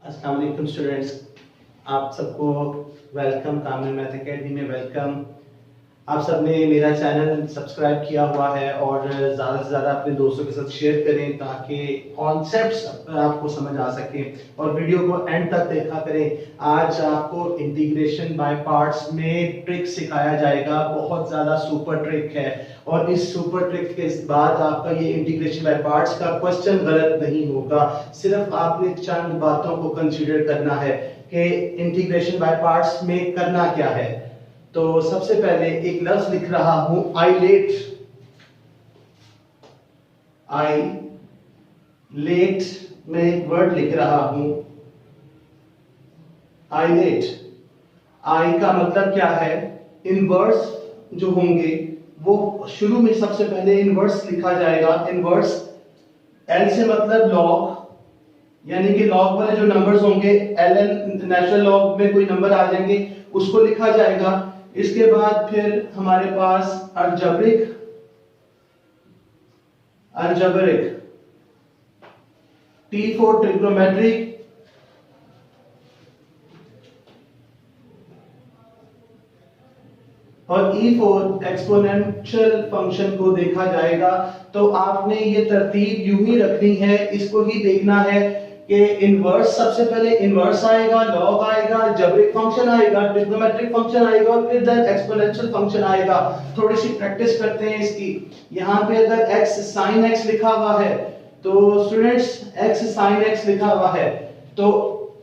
अस्सलाम वालेकुम स्टूडेंट्स, आप सबको वेलकम। कामिल मैथ एकेडमी में वेलकम। आप सब ने मेरा चैनल सब्सक्राइब किया हुआ है और ज़्यादा से ज़्यादा अपने दोस्तों के साथ शेयर करें ताकि कॉन्सेप्ट्स आपको समझ आ सके और वीडियो को एंड तक देखा करें। आज आपको इंटीग्रेशन बाय पार्ट्स में ट्रिक सिखाया जाएगा, बहुत ज़्यादा सुपर ट्रिक है और इस सुपर ट्रिक के बाद आपका ये इंटीग्रेशन बाय पार्ट्स का क्वेश्चन गलत नहीं होगा। सिर्फ आपने चंद बातों को कंसीडर करना है कि इंटीग्रेशन बाय पार्ट्स में करना क्या है। तो सबसे पहले एक लफ्ज लिख रहा हूं आइलेट। में एक वर्ड लिख रहा हूं आइलेट। आई का मतलब क्या है? इनवर्स जो होंगे वो शुरू में सबसे पहले इनवर्स लिखा जाएगा। इनवर्स एल से मतलब लॉग, यानी कि लॉग वाले जो नंबर्स होंगे ln नेचुरल लॉग में कोई नंबर आ जाएंगे उसको लिखा जाएगा। इसके बाद फिर हमारे पास अलजेब्रिक T फॉर ट्रिग्नोमेट्रिक और E फॉर एक्सपोनेंशियल फंक्शन को देखा जाएगा। तो आपने ये तरतीब यूं ही रखनी है, इसको ही देखना है कि इनवर्स सबसे पहले इनवर्स आएगा, लॉग आएगा, अलजेब्रिक फंक्शन आएगा, ट्रिग्नोमेट्रिक फंक्शन आएगा और फिर देन एक्सपोनेंशियल फंक्शन आएगा। थोड़ी सी प्रैक्टिस करते हैं इसकी। यहाँ पे अगर x sin x लिखा हुआ है तो स्टूडेंट्स x sin x लिखा हुआ है तो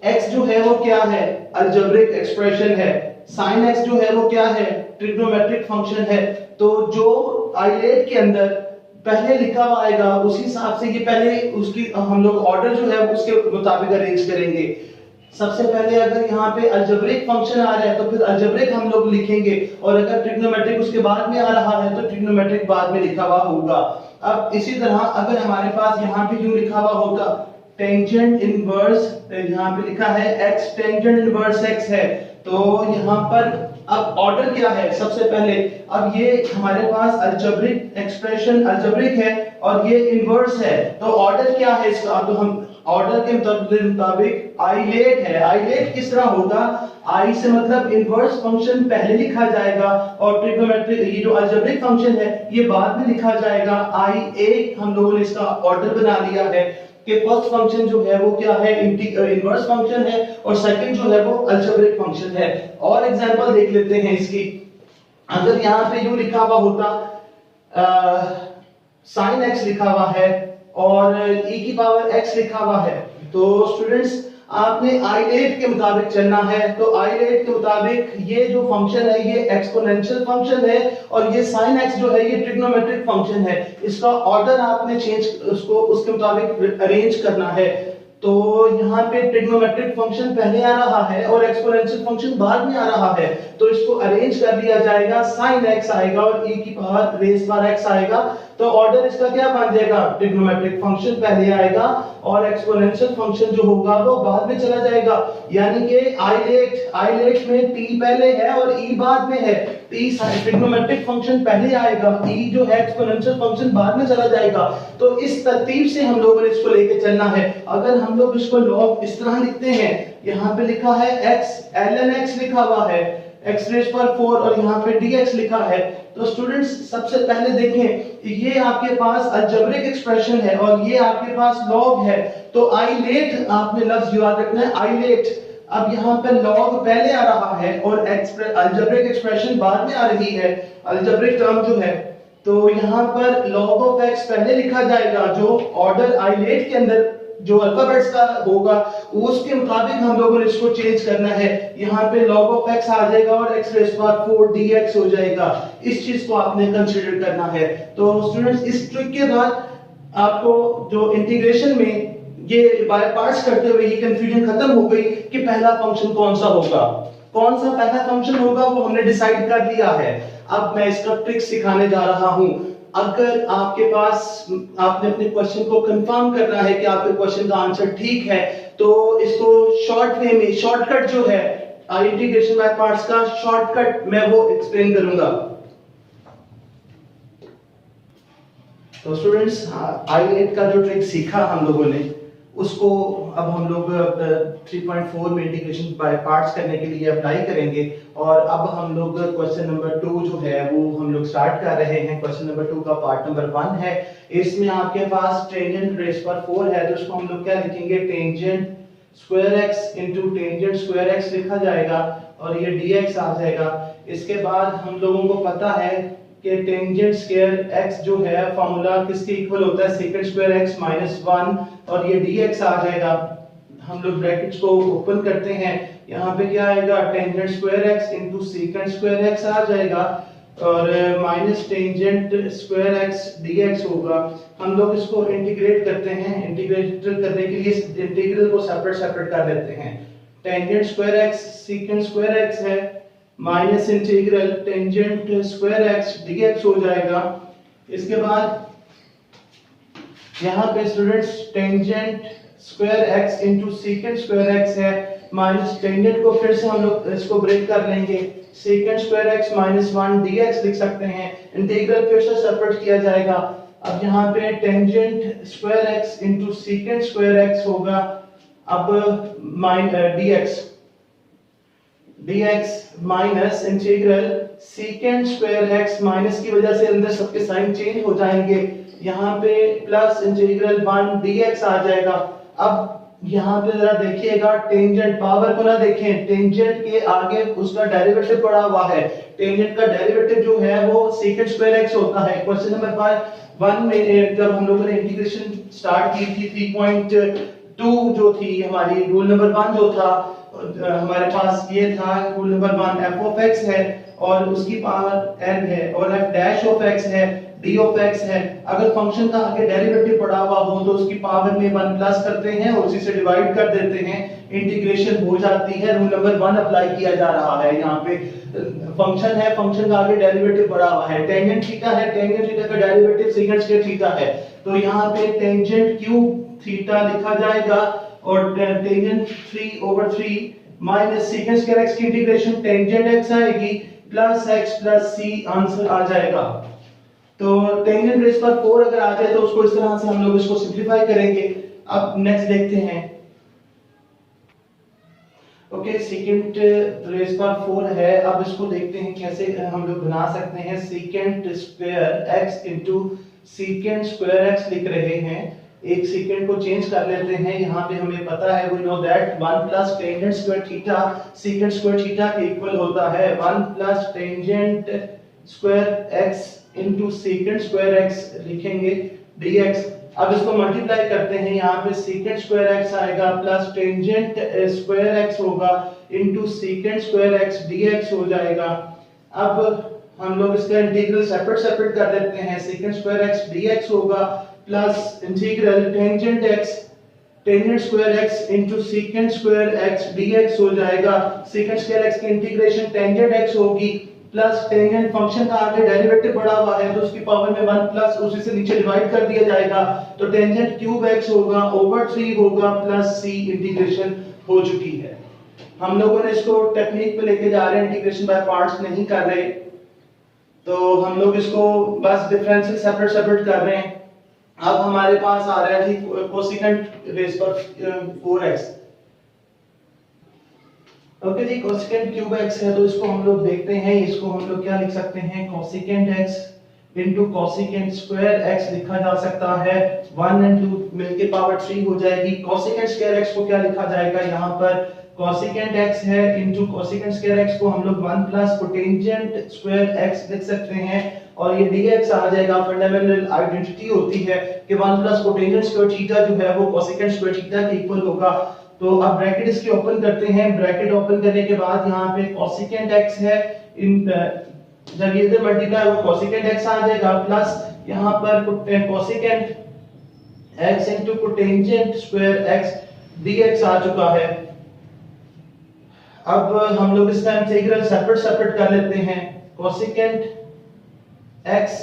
x जो है वो क्या है? अलजेब्रिक एक्सप्रेशन है। sin x जो है वो क्या है? ट्रिग्नोमेट्रिक फंक्शन है। तो जो आइलेट के अंदर पहले लिखा हुआ आएगा उसी हिसाब से ये पहले उसकी हम लोग ऑर्डर जो है उसके मुताबिक अरेंज करेंगे। सबसे पहले अगर यहाँ पे अलजेब्रिक फंक्शन आ रहा है तो फिर अलजेब्रिक हम लोग लिखेंगे और अगर ट्रिग्नोमेट्रिक उसके बाद में आ रहा है तो ट्रिग्नोमेट्रिक बाद में लिखा हुआ होगा। अब इसी तरह अगर हमारे पास यहाँ पे यूं लिखा हुआ होता टेंजेंट इनवर्स, यहाँ पे लिखा है x टेंजेंट इनवर्स x है, तो यहाँ पर अब ऑर्डर क्या है? सबसे पहले अब ये हमारे पास अलजेब्रिक एक्सप्रेशन अलजेब्रिक है और ये इनवर्स है, तो ऑर्डर क्या है इसका? तो हम ऑर्डर के मुताबिक आइलेट है। आइलेट किस तरह होगा? आई से मतलब इनवर्स फंक्शन पहले लिखा जाएगा और ट्रिग्नोमेट्रिक ये जो अलजेब्रिक फंक्शन है ये बाद में लिखा जाएगा। आई एक हम लोगों ने इसका ऑर्डर बना लिया है कि फर्स्ट फंक्शन जो है वो क्या है? इनवर्स फंक्शन है और सेकंड जो है वो अलजेब्रिक फंक्शन है। और एग्जांपल देख लेते हैं इसकी। अगर यहाँ पे यूं लिखा हुआ होता sin x लिखा हुआ है और e की पावर x लिखा हुआ है, तो स्टूडेंट्स आपने आइलेट के मुताबिक चलना है। तो आइलेट के मुताबिक ये जो फंक्शन है ये एक्सपोनेंशियल फंक्शन है और ये sin x जो है ये ट्रिग्नोमेट्रिक फंक्शन है। इसका ऑर्डर आपने चेंज उसको उसके मुताबिक अरेंज करना है। तो यहाँ पे ट्रिग्नोमेट्रिक फंक्शन पहले आ रहा है और एक्सपोनेंशियल फंक्शन बाद में आ रहा है, तो इसको अरेंज कर लिया जाएगा। sin x आएगा और e की पावर रेज़ बार x आएगा, तो ऑर्डर इसका क्या बन जाएगा? ट्रिग्नोमेट्रिक फंक्शन पहले आएगा और एक्सपोनेंशियल फंक्शन जो होगा वो बाद में चला जाएगा। यानी कि आइलेट में t पहले है और e बाद में है। t ट्रिग्नोमेट्रिक फंक्शन पहले आएगा, e जो है एक्सपोनेंशियल फंक्शन बाद में चला जाएगा। तो इस तरतीब से हम लोगों ने इसको लेके चलना है। अगर हम लोग इसको लॉग इस तरह लिखते हैं, यहाँ पे लिखा है x ln x लिखा हुआ है, x रेज़ पर 4 और यहाँ पे dx लिखा है, तो स्टूडेंट्स सबसे पहले देखें ये आपके पास अलजेब्रिक एक्सप्रेशन है और ये आपके पास लॉग है। तो आइलेट आपने लफ्ज याद रखना है, आइलेट। अब यहाँ पे लॉग पहले आ रहा है और अलजेब्रिक एक्सप्रेशन बाद में आ रही है, अलजेब्रिक टर्म जो है, तो यहाँ पर log ऑफ x पहले लिखा जाएगा। जो ऑर्डर आइलेट के अंदर जो अल्फाबेट्स का होगा उसके मुताबिक हम लोगों ने इसको चेंज करना है। यहाँ पे log ऑफ x आ जाएगा और x रेज़ पर 4 dx हो जाएगा। इस चीज को आपने कंसीडर करना है। तो स्टूडेंट्स इस ट्रिक के बाद आपको जो इंटीग्रेशन में ये बाय पार्ट्स करते हुए ये कंफ्यूजन खत्म हो गई कि पहला फंक्शन कौन सा होगा, कौन सा पहला फंक्शन होगा वो हमने डिसाइड कर लिया है। अब मैं इसका ट्रिक सिखाने जा रहा हूं। अगर आपके पास आपने अपने क्वेश्चन को कंफर्म करना है कि आपके क्वेश्चन का आंसर ठीक है, तो इसको शॉर्ट वे में शॉर्टकट जो है इंटीग्रेशन बाय पार्ट्स का शॉर्टकट मैं वो एक्सप्लेन करूंगा। तो स्टूडेंट्स आइलेट का जो ट्रिक सीखा हम लोगों ने उसको अब हम लोग 3.4 में इंटीग्रेशन बाय पार्ट्स करने के लिए अप्लाई करेंगे। और अब हम लोग क्वेश्चन नंबर 2 जो है वो हम लोग स्टार्ट कर रहे हैं। क्वेश्चन नंबर 2 का पार्ट नंबर 1 है। इसमें आपके पास टेंजेंट रेज़ पर 4 है, तो इसको हम लोग क्या लिखेंगे, tangent square x into tangent square x लिखा जाएगा और ये dx आ जाएगा। इसके बाद हम लोगों को पता है कि टेंजेंट स्क्वायर x जो है फॉर्मूला किसके इक्वल होता है, सेकंड स्क्वायर x माइनस 1 और ये dx आ जाएगा। हम लोग ब्रैकेट्स को ओपन करते हैं, यहाँ पे क्या आएगा, tangent square x into secant square x आ जाएगा और minus tangent square x dx होगा। हम लोग इसको इंटीग्रेट करते हैं, इंटीग्रेट करने के लिए इस इंटीग्रल को सेपरेट कर लेते हैं। Tangent square x second square x है minus integral tangent square x dx हो जाएगा। इसके बाद यहाँ पे students tangent square x into secant square x है माइनस टेंजेंट को फिर से हम लोग इसको ब्रेक कर लेंगे, second square x minus 1 dx लिख सकते हैं। इंटीग्रल फिर से सेपरेट किया जाएगा। अब यहाँ पे tangent square x into secant square x होगा अब dx minus integral second square x, minus की वजह से अंदर सबके साइन चेंज हो जाएंगे, यहाँ पे प्लस इंटीग्रल 1 dx आ जाएगा। अब यहाँ पे जरा देखिएगा, टेंजेंट पावर को ना देखें, टेंजेंट के आगे उसका डेरिवेटिव पड़ा हुआ है। टेंजेंट का डेरिवेटिव जो है वो सेकंड स्क्वायर x होता है। क्वेश्चन नंबर 1 में जब हम लोगों ने इंटीग्रेशन स्टार्ट की थी 3.2 जो थी हमारी, रूल नंबर 1 जो था हमारे पास ये था, rule number 1 f of x है और उसकी पावर n है और f डैश ऑफ x है, d ऑफ x है। अगर फंक्शन का आगे डेरिवेटिव पड़ा हुआ हो तो उसकी पावर में 1 प्लस करते हैं और उसी से डिवाइड कर देते हैं, इंटीग्रेशन हो जाती है। रूल नंबर 1 अप्लाई किया जा रहा है। यहाँ पे फंक्शन है, फंक्शन का आगे डेरिवेटिव पड़ा हुआ है, टेंजेंट थीटा है, टेंजेंट थीटा का डेरिवेटिव सेकंड स्क्वायर थीटा है, तो यहाँ पे टेंजेंट क्यूब थीटा लिखा जाएगा और tangent 3/3 minus second square x की इंटीग्रेशन टेंजेंट x आएगी plus x plus c, answer आ जाएगा। तो टेंजेंट रेज़ पर 4 अगर आ जाए तो उसको इस तरह से हम लोग इसको सिंपलीफाई करेंगे। अब नेक्स्ट देखते हैं। ओके, सेकंड रेज़ पर 4 है। अब इसको देखते हैं कैसे हम लोग बना सकते हैं। Second square x into secant square x लिख रहे हैं, एक सेकंड को चेंज कर लेते हैं। यहाँ पे हमें पता है, we know that 1 plus tangent square theta secant square theta के इक्वल होता है 1 plus tangent square x into secant square x लिखेंगे dx। अब इसको मल्टीप्लाई करते हैं, यहाँ पे सेकंड स्क्वायर x आएगा प्लस टेंजेंट स्क्वायर x होगा into secant square x dx हो जाएगा। अब हम लोग इसका इंटीग्रल सेपरेट कर देते हैं, सेकंड स्क्वायर x dx होगा plus integral tangent square x into secant square x dx हो जाएगा। सेकंड स्क्वायर x की इंटीग्रेशन टेंजेंट x होगी प्लस टेंजेंट फंक्शन का आगे डेरिवेटिव पड़ा हुआ है तो उसकी पावर में 1 प्लस उसी से नीचे डिवाइड कर दिया जाएगा, तो टेंजेंट क्यूब x होगा ओवर 3 होगा प्लस c, इंटीग्रेशन हो चुकी है। हम लोगों ने इसको टेक्निक पे लेके जा रहे हैं, इंटीग्रेशन बाय पार्ट्स नहीं कर रहे, तो हम लोग इसको बस डिफरेंशियल सेपरेट कर रहे हैं। अब हमारे पास आ रहा है जी कोसेकेंट रेज़ पर 4x। ओके जी, कोसेकेंट क्यूब x है तो इसको हम लोग देखते हैं, इसको हम लोग क्या लिख सकते हैं, cosecant x into cosecant square x लिखा जा सकता है। 1 और 2 मिलके पावर 3 हो जाएगी। कोसेकेंट स्क्वायर x को क्या लिखा जाएगा, यहाँ पर कोसेकेंट x है इंटू कोसेकेंट स्क्वायर x को हम लोग 1 प्लस कोटेंजेंट स्क्वायर x लिख सकते हैं और ये dx आ जाएगा। फंडामेंटल आइडेंटिटी होती है कि 1 प्लस कोटेंजेंट स्क्वायर थीटा जो है वो कोसेकेंट स्क्वायर थीटा के इक्वल होगा। तो अब ब्रैकेट इसके ओपन करते हैं, ब्रैकेट ओपन करने के बाद यहाँ पे कोसेकेंट x है, जब ये इधर मल्टीप्लाई हो कोसेकेंट x आ जाएगा प्लस यहाँ पर cosecant x into cotangent square x dx आ चुका है। अब हम लोग इसका इंटीग्रल सेपरेट कर लेते हैं। कोसेकेंट x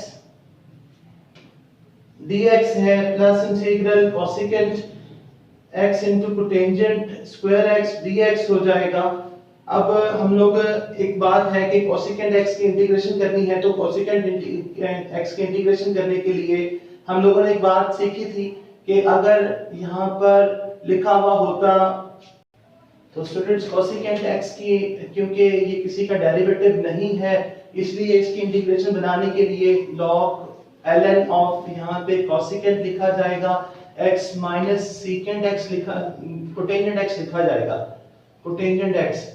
dx है plus integral cosecant x into cotangent square x dx हो जाएगा। अब हम लोग एक बात है कि कोसेकेंट x की इंटीग्रेशन करनी है, तो कोसेकेंट x की इंटीग्रेशन करने के लिए हम लोगों ने एक बात सीखी थी कि अगर यहाँ पर लिखा हुआ होता, तो स्टूडेंट्स कोसिकेंट x की, क्योंकि ये किसी का डेरिवेटिव नहीं है, इसलिए इसकी इंटीग्रेशन बनाने के लिए log ln ऑफ यहाँ पे कोसिकेंट लिखा जाएगा, x माइनस सीकेंट x लिखा, कोटेंजेंट x लिखा जाएगा, कोटेंजेंट x,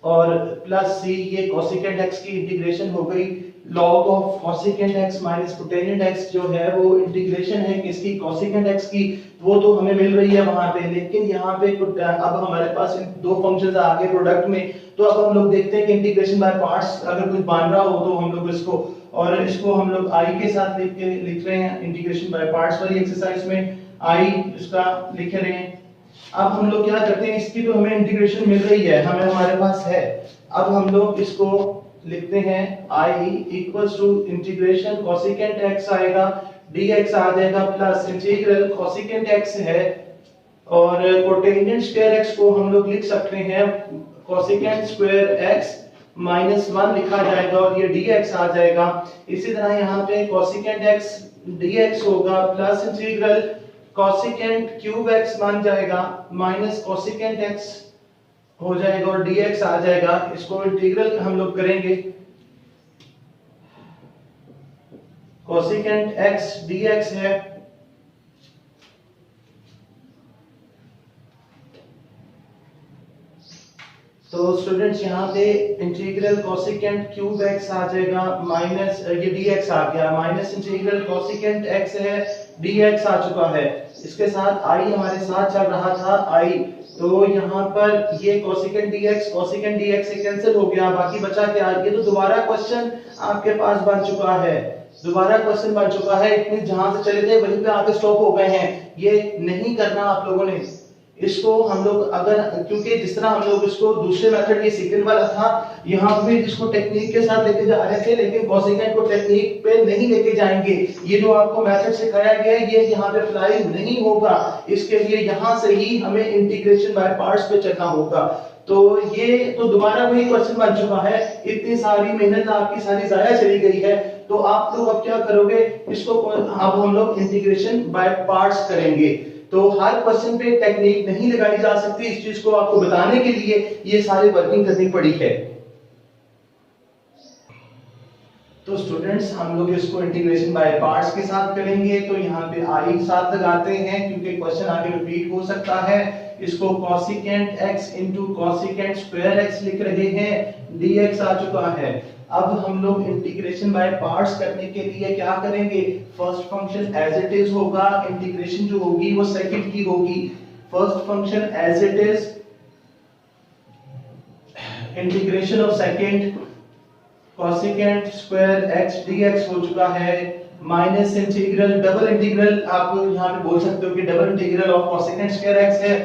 और प्लस c, ये कोसिकेंट x की इंटीग्रेशन हो गई, log of cosecant x minus cotangent x जो है वो इंटीग्रेशन है किसकी, कोसिकेंट x की, वो तो हमें मिल रही है वहां पे, लेकिन यहाँ पे अब हमारे पास इन दो फंक्शंस आ गए प्रोडक्ट में, तो अब हम लोग देखते हैं कि इंटीग्रेशन बाय पार्ट्स अगर कुछ बन रहा हो तो हम लोग इसको, और इसको हम लोग i के साथ लिख रहे हैं इंटीग्रेशन बाय पार्ट्स वाली एक्सरसाइज में, i इसका लिख रहे हैं। अब हम लोग क्या करते हैं, इसकी तो हमें इंटीग्रेशन मिल रही है, हमें हमारे पास है, अब हम लोग इसको लिखते हैं i equals to integration cosecant x आएगा, dx आ जाएगा, प्लस इंटीग्रल कोसिकेंट x है, और कोटेंजेंट स्क्वायर x को हम लोग लिख सकते हैं कोसिकेंट स्क्वायर x माइनस 1 लिखा जाएगा, और ये dx आ जाएगा। इसी तरह यहाँ पे कोसिकेंट x dx होगा, plus integral cosecant cube x बन जाएगा, माइनस कोसिकेंट x हो जाएगा, और dx आ जाएगा। इसको इंटीग्रल हम लोग करेंगे, कोसिकेंट x dx है, तो स्टूडेंट्स यहाँ पे इंटीग्रल कोसिकेंट क्यूब x आ जाएगा, माइनस ये dx आ गया, माइनस इंटीग्रल कोसिकेंट x है, dx आ चुका है, इसके साथ i हमारे साथ चल रहा था i, तो यहाँ पर ये कोसिकेंट dx से कैंसिल हो गया, बाकी बचा क्या, ये तो दोबारा क्वेश्चन आपके पास बन चुका है, दोबारा क्वेश्चन बन चुका है, इतने जहां से चले थे वहीं पे आके स्टॉप हो गए हैं, ये नहीं करना आप लोगों ने। इसको हम लोग अगर, क्योंकि जिस तरह हम लोग इसको दूसरे मेथड, ये सेकंड वाला था, यहाँ पे इसको टेक्निक के साथ लेके जा रहे थे, लेकिन कोसिकेंट को टेक्निक पे नहीं लेके जाएंगे, ये जो आपको मेथड सिखाया गया है ये यहाँ पे अप्लाई नहीं होगा, इसके लिए यहाँ से ही हमें इंटीग्रेशन बाय पार्ट्स पे चलना होगा। तो ये तो दोबारा वही क्वेश्चन बन चुका है, इतनी सारी मेहनत आपकी सारी जाया चली गई है, तो आप लोग अब क्या करोगे, इसको अब हम लोग इंटीग्रेशन बाय पार्ट्स करेंगे। तो हर क्वेश्चन पे टेक्निक नहीं लगाई जा सकती, इस चीज को आपको बताने के लिए ये सारी वर्किंग करनी पड़ी है। तो स्टूडेंट्स हम लोग इसको इंटीग्रेशन बाय पार्ट्स के साथ करेंगे, तो यहाँ पे आई साथ लगाते हैं क्योंकि क्वेश्चन आगे रिपीट हो सकता है। इसको cosecant x into cosecant square x लिख रहे हैं, dx आ चुका है। अब हम लोग इंटीग्रेशन बाय पार्ट्स करने के लिए क्या करेंगे, first function as it is होगा, इंटीग्रेशन जो होगी वो सेकंड की होगी। First function as it is, integration of second cosecant square x dx हो चुका है, माइनस इंटीग्रल, डबल इंटीग्रल आप यहाँ पे बोल सकते हो कि double integral of cosecant square x है,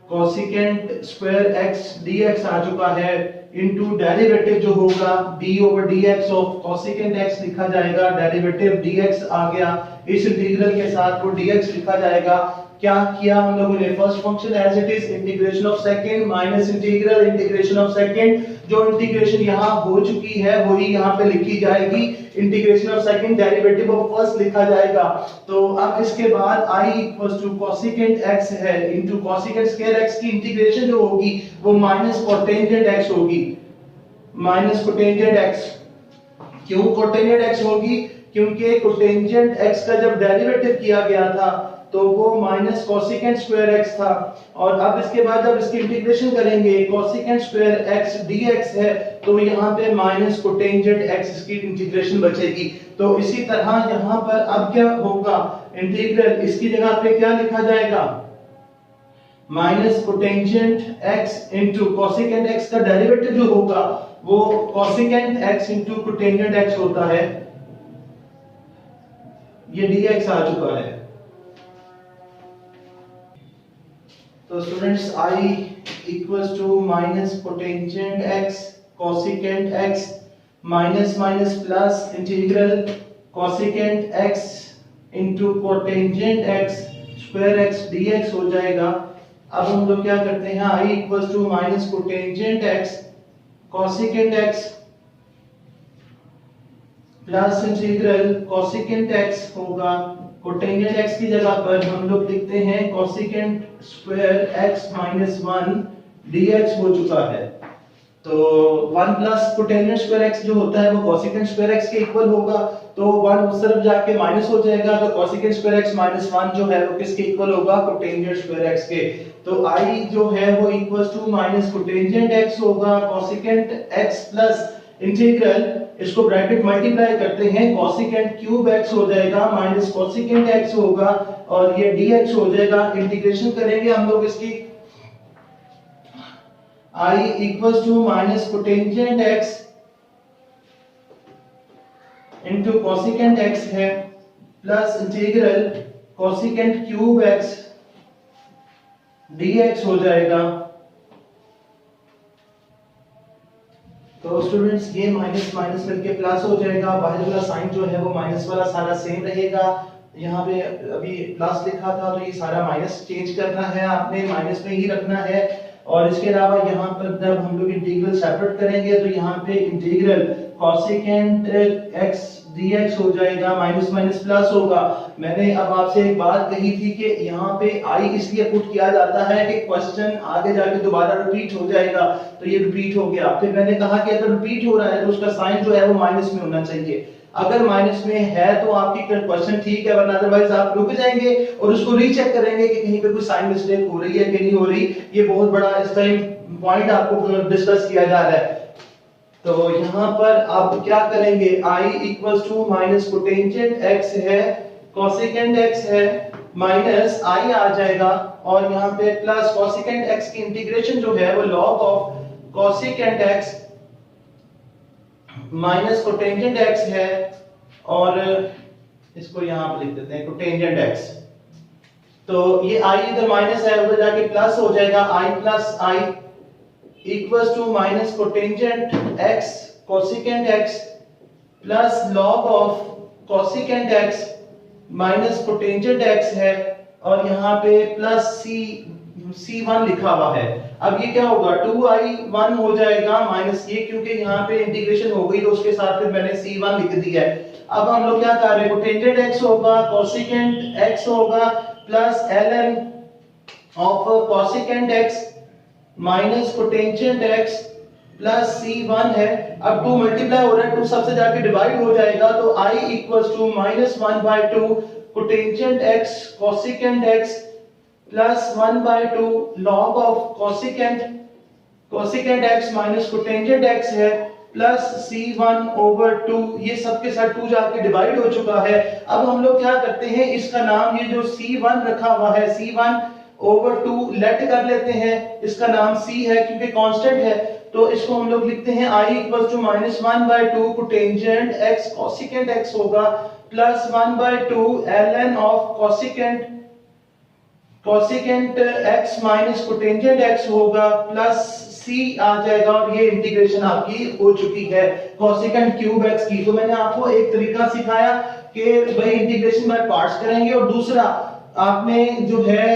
कोसिकेंट स्क्वायर x dx आ चुका है, इनटू डेरिवेटिव जो होगा d over dx of cosecant x लिखा जाएगा, डेरिवेटिव dx आ गया, इस इंटीग्रल के साथ वो dx लिखा जाएगा। क्या किया हम लोगों ने, first function as it is, integration of second minus integral integration of second, जो इंटीग्रेशन यहाँ हो चुकी है वही यहाँ पे लिखी जाएगी, integration of second derivative of first लिखा जाएगा। तो अब इसके बाद i equals to cosecant x है इनटू कोसिकेंट स्क्वायर x की इंटीग्रेशन जो होगी वो माइनस कोटेंजेंट x होगी, माइनस कोटेंजेंट x। क्यों कोटेंजेंट x होगी, क्योंकि कोटेंजेंट x का जब डेरिवेटिव किया गया था तो वो माइनस कोसिकेंट स्क्वायर x था, और अब इसके बाद जब इसकी इंटीग्रेशन करेंगे कोसिकेंट स्क्वायर x dx है तो यहाँ पे माइनस कोटेंजेंट x इसकी इंटीग्रेशन बचेगी। तो इसी तरह यहाँ पर अब क्या होगा, इंटीग्रल इसकी जगह पे क्या लिखा जाएगा, minus cotangent x into cosecant x का डेरिवेटिव जो होगा वो cosecant x into cotangent x होता है, ये dx आ चुका है। तो students i equals to minus cotangent x cosecant x minus minus plus integral cosecant x into cotangent x square x dx हो जाएगा। अब हम लोग क्या करते हैं, i equals to minus cotangent x cosecant x plus integral cosecant x होगा cotangent x की जगह पर हम लोग लिखते हैं cosecant square x minus 1 dx हो चुका है। तो 1 प्लस कोटेंजेंट स्क्वायर x जो होता है वो कोसिकेंट स्क्वायर x के इक्वल होगा, तो 1 उस तरफ जाके माइनस हो जाएगा, तो कोसिकेंट स्क्वायर x माइनस 1 जो है वो किसके इक्वल होगा, कोटेंजेंट स्क्वायर x के। तो i जो है वो equals to minus cotangent x होगा कोसिकेंट x प्लस इंटीग्रल, इसको ब्रैकेट मल्टीप्लाई करते हैं, कोसिकेंट क्यूब x हो जाएगा माइनस कोसिकेंट x होगा और ये dx हो जाएगा। इंटीग्रेशन करेंगे हम लोग इसकी, i equals to minus cotangent x into cosecant x है plus integral cosecant cube x dx हो जाएगा। तो स्टूडेंट्स ये माइनस माइनस मिलके प्लस हो जाएगा, बाहर वाला साइन जो है वो माइनस वाला सारा सेम रहेगा। यहाँ पे अभी प्लस लिखा था तो ये सारा माइनस चेंज करना है, आपने माइनस में ही रखना है। और इसके अलावा यहाँ पर जब हम लोग इंटीग्रल सेपरेट करेंगे तो यहाँ पे इंटीग्रल कोसिकेंट x dx हो जाएगा, माइनस माइनस प्लस होगा। मैंने अब आपसे एक बात कही थी कि यहाँ पे i इसलिए पुट किया जाता है कि क्वेश्चन आगे जाके दोबारा रिपीट हो जाएगा, तो ये रिपीट हो गया। फिर मैंने कहा कि अगर रिपीट हो रहा है तो उसका साइन जो है वो माइनस में होना चाहिए, अगर माइनस में है तो आपकी क्वेश्चन ठीक है, वरना अदरवाइज आप रुक जाएंगे और उसको रीचेक करेंगे कि कहीं पे कोई साइन मिस्टेक हो रही है कि नहीं हो रही। ये बहुत बड़ा इस टाइम पॉइंट आपको डिस्कस किया जा रहा है। तो यहाँ पर आप क्या करेंगे, i equals to minus cotangent x है कोसिकेंट x है माइनस i आ जाएगा और यहाँ पे प्लस कोसिकेंट x की इंटीग्रेशन जो है वो log of cosecant x minus cotangent x है और इसको यहाँ पे लिख देते हैं कोटेंजेंट x। तो ये i इधर माइनस है, उधर जाके प्लस हो जाएगा, i plus i equals to minus cotangent x cosecant x plus log of cosecant x minus cotangent x है और यहाँ पे प्लस c1 लिखा हुआ है। अब ये क्या होगा, 2i1 हो जाएगा माइनस ये, क्योंकि यहाँ पे इंटीग्रेशन हो गई तो उसके साथ फिर मैंने c1 लिख दिया है। अब हम लोग क्या कर रहे हैं, कोटेंजेंट x होगा कोसिकेंट x होगा plus ln of cosecant x minus cotangent x plus c1 है। अब 2 मल्टीप्लाई हो रहा है, 2 सबसे जाके डिवाइड हो जाएगा, तो i equals to minus 1/2 cotangent x cosecant x plus 1/2 log of cosecant x minus cotangent x है प्लस c1/2, ये सबके साथ 2 जाके डिवाइड हो चुका है। अब हम लोग क्या करते हैं, इसका नाम ये जो c1 रखा हुआ है c1/2 लेट कर लेते हैं, इसका नाम c है क्योंकि कांस्टेंट है, तो इसको हम लोग लिखते हैं i equals to minus 1/2 cotangent x cosecant x होगा plus 1/2 ln of cosecant x minus cotangent x होगा प्लस c आ जाएगा और ये इंटीग्रेशन आपकी हो चुकी है कोसिकेंट क्यूब x की। तो मैंने आपको एक तरीका सिखाया कि भाई इंटीग्रेशन बाय पार्ट्स करेंगे, और दूसरा आपने जो है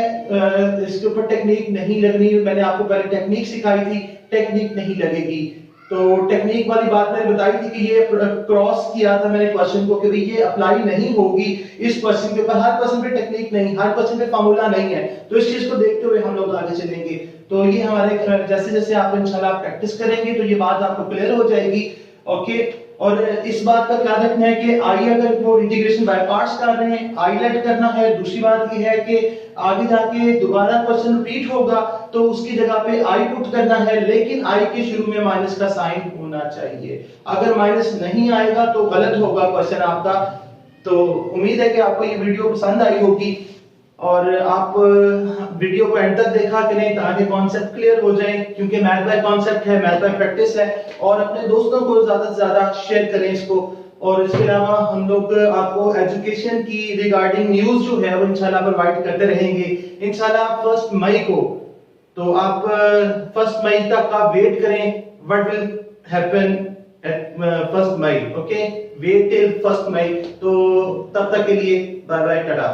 इसके ऊपर टेक्निक नहीं लगनी, मैंने आपको पहले टेक्निक सिखाई थी, टेक्निक नहीं लगेगी। तो टेक्निक वाली बात मैंने बताई थी कि ये क्रॉस किया था मैंने क्वेश्चन को कि ये अप्लाई नहीं होगी इस क्वेश्चन के ऊपर, हर क्वेश्चन पे टेक्निक नहीं, हर क्वेश्चन पे फार्मूला नहीं है, तो इस चीज को देखते हुए हम लोग आगे चलेंगे। तो ये हमारे जैसे जैसे आप इंशाल्लाह प्रैक्टिस करेंगे तो ये बात आपको क्लियर हो जाएगी। ओके, और इस बात का ख्याल रखना है कि आई अगर वो इंटीग्रेशन बाय पार्ट्स कर रहे हैं, आई लेट करना है। दूसरी बात ये है कि आगे जाके दोबारा क्वेश्चन रिपीट होगा तो उसकी जगह पे आई पुट करना है, लेकिन आई के शुरू में माइनस का साइन होना चाहिए। अगर माइनस नहीं आएगा तो गलत होगा क्वेश्चन आपका। तो उम्मीद है कि आपको ये वीडियो पसंद आई होगी और आप वीडियो को एंड तक देखा करें ताकि कॉन्सेप्ट क्लियर हो जाए, क्योंकि मैथ बाय कॉन्सेप्ट है, मैथ बाय प्रैक्टिस है, और अपने दोस्तों को ज्यादा से ज्यादा शेयर करें इसको। और इसके अलावा हम लोग आपको एजुकेशन की रिगार्डिंग न्यूज जो है वो इंशाल्लाह प्रोवाइड करते रहेंगे इंशाल्लाह 1 मई को। तो आप 1 मई तक का वेट करें, what will happen at 1 May. Okay, wait till 1 May. तो तब तक के लिए बाय बाय, टाटा।